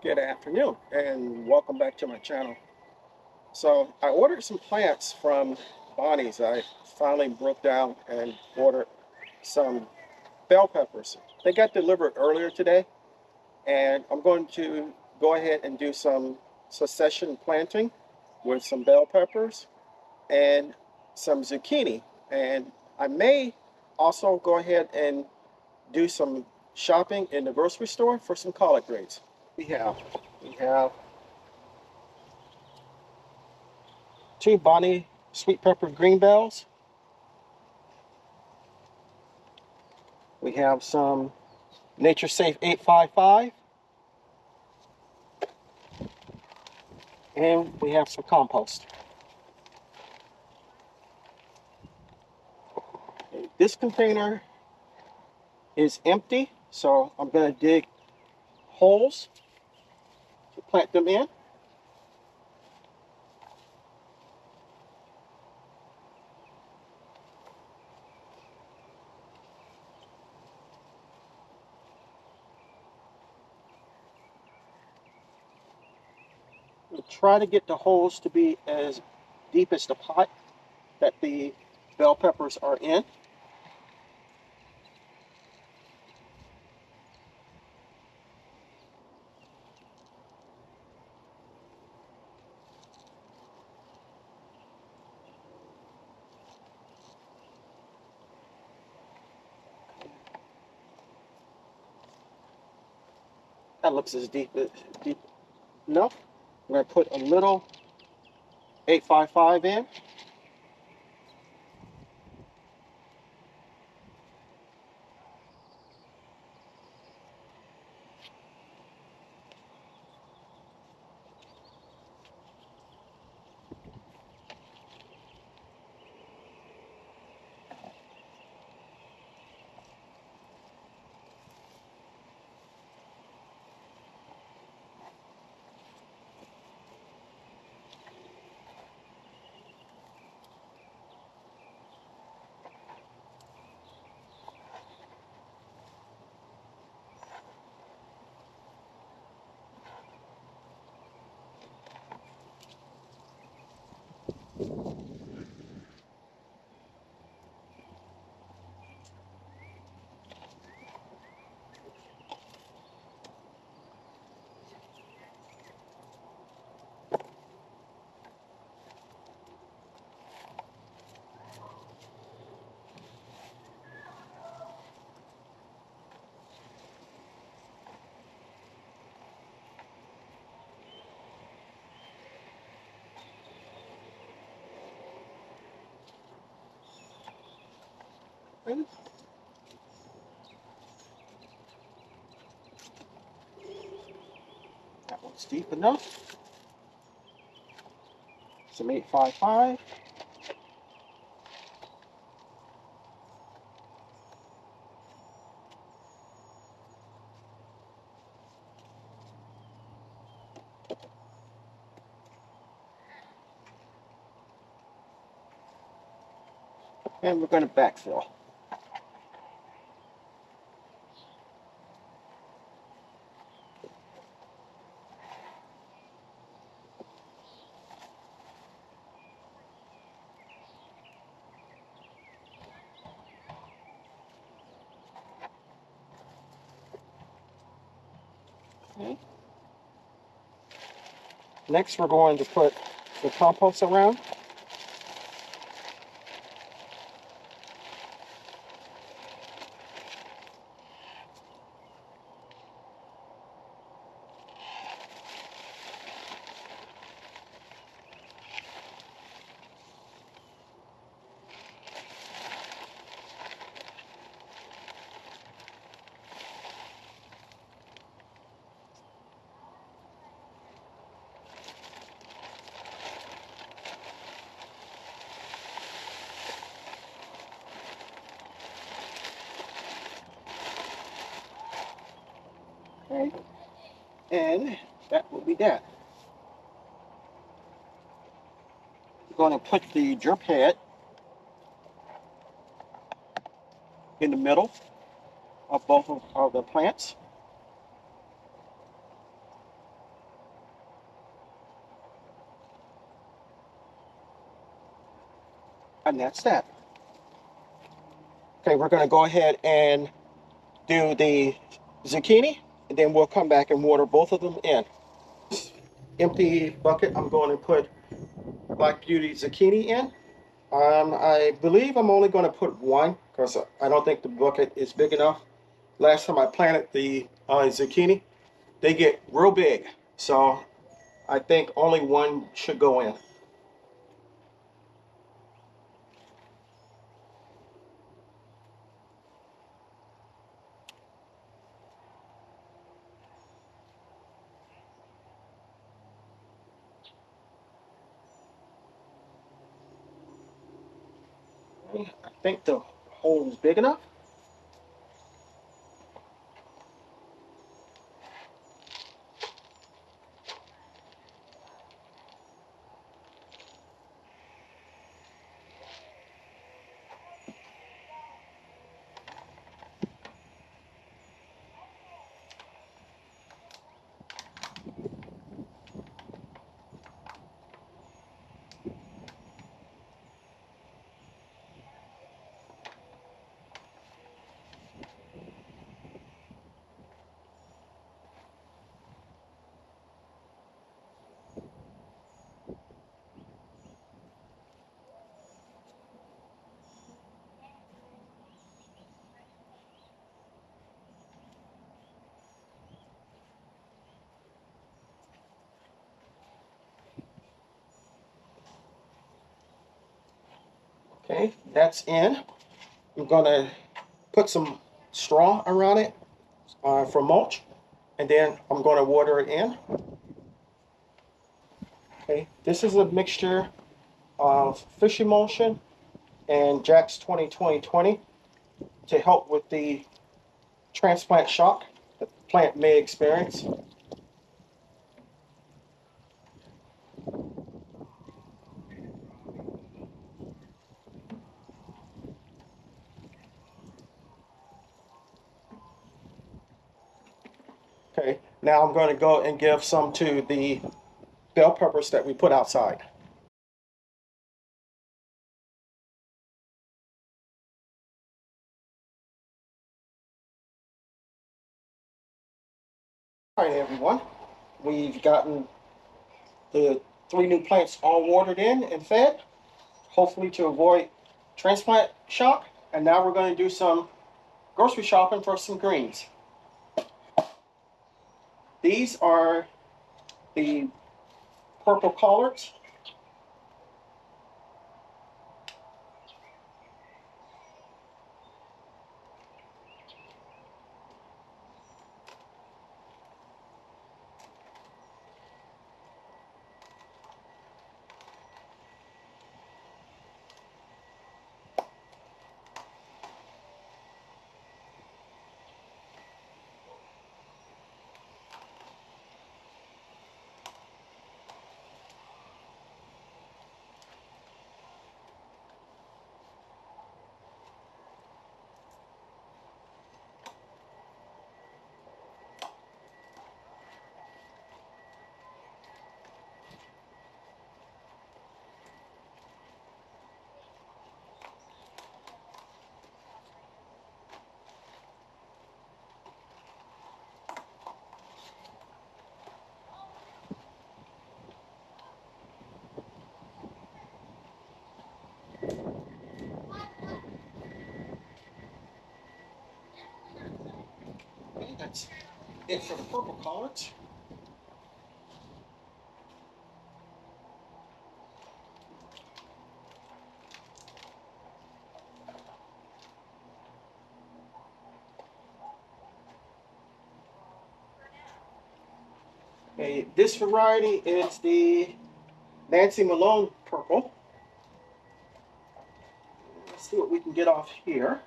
Good afternoon and welcome back to my channel. So I ordered some plants from Bonnie's. I finally broke down and ordered some bell peppers. They got delivered earlier today, and I'm going to go ahead and do some succession planting with some bell peppers and some zucchini. And I may also go ahead and do some shopping in the grocery store for some collard greens. We have 2 Bonnie sweet pepper green bells. We have some Nature Safe 855. And we have some compost. This container is empty, so I'm going to dig holes to plant them in. We'll try to get the holes to be as deep as the pot that the bell peppers are in. That looks as deep enough. I'm going to put a little 855 in. That one's deep enough. Some 855. And we're going to backfill. Okay. Next, we're going to put the compost around. And that will be that. I'm going to put the drip head in the middle of both of the plants. And that's that. Okay, we're going to go ahead and do the zucchini, and then we'll come back and water both of them in. Empty bucket, I'm going to put Black Beauty zucchini in. I believe I'm only going to put one because I don't think the bucket is big enough. Last time I planted the zucchini, they get real big. So I think only one should go in. I think the hole is big enough. Okay, that's in. I'm gonna put some straw around it for mulch, and then I'm gonna water it in. Okay, this is a mixture of fish emulsion and Jack's 20-20-20 to help with the transplant shock that the plant may experience. Okay, now I'm going to go and give some to the bell peppers that we put outside. All right, everyone, we've gotten the 3 new plants all watered in and fed, hopefully to avoid transplant shock. And now we're going to do some grocery shopping for some greens. These are the purple collards. Okay, that's it for the purple collards. Okay, this variety is the Nancy Malone purple. Let's see what we can get off here.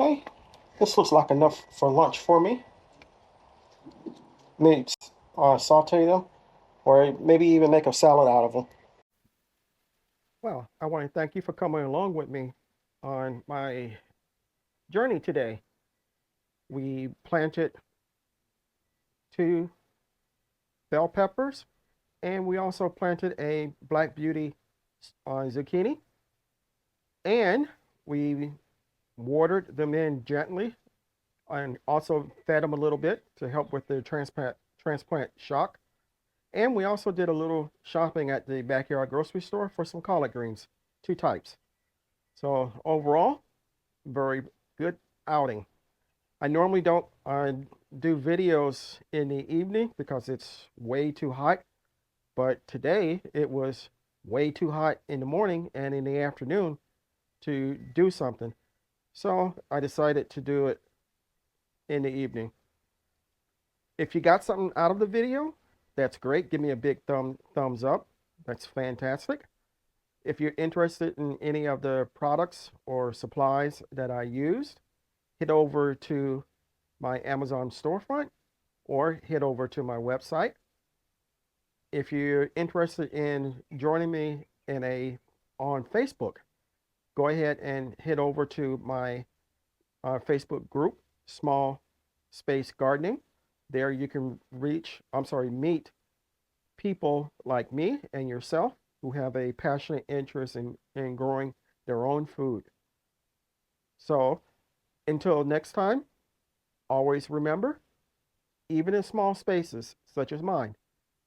Okay, this looks like enough for lunch for me. Maybe saute them, or maybe even make a salad out of them. Well, I want to thank you for coming along with me on my journey today. We planted 2 bell peppers, and we also planted a black beauty zucchini, and we watered them in gently and also fed them a little bit to help with the transplant shock. And we also did a little shopping at the backyard grocery store for some collard greens, 2 types. So overall, very good outing. I normally don't do videos in the evening because it's way too hot, but today it was way too hot in the morning and in the afternoon to do something. So I decided to do it in the evening. If you got something out of the video, that's great. Give me a big thumbs up. That's fantastic. If you're interested in any of the products or supplies that I used, head over to my Amazon storefront or head over to my website. If you're interested in joining me on Facebook, go ahead and head over to my Facebook group, Small Space Gardening. There you can meet people like me and yourself who have a passionate interest in growing their own food. So until next time, always remember, even in small spaces such as mine,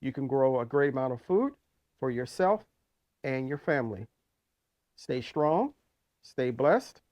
you can grow a great amount of food for yourself and your family. Stay strong, stay blessed,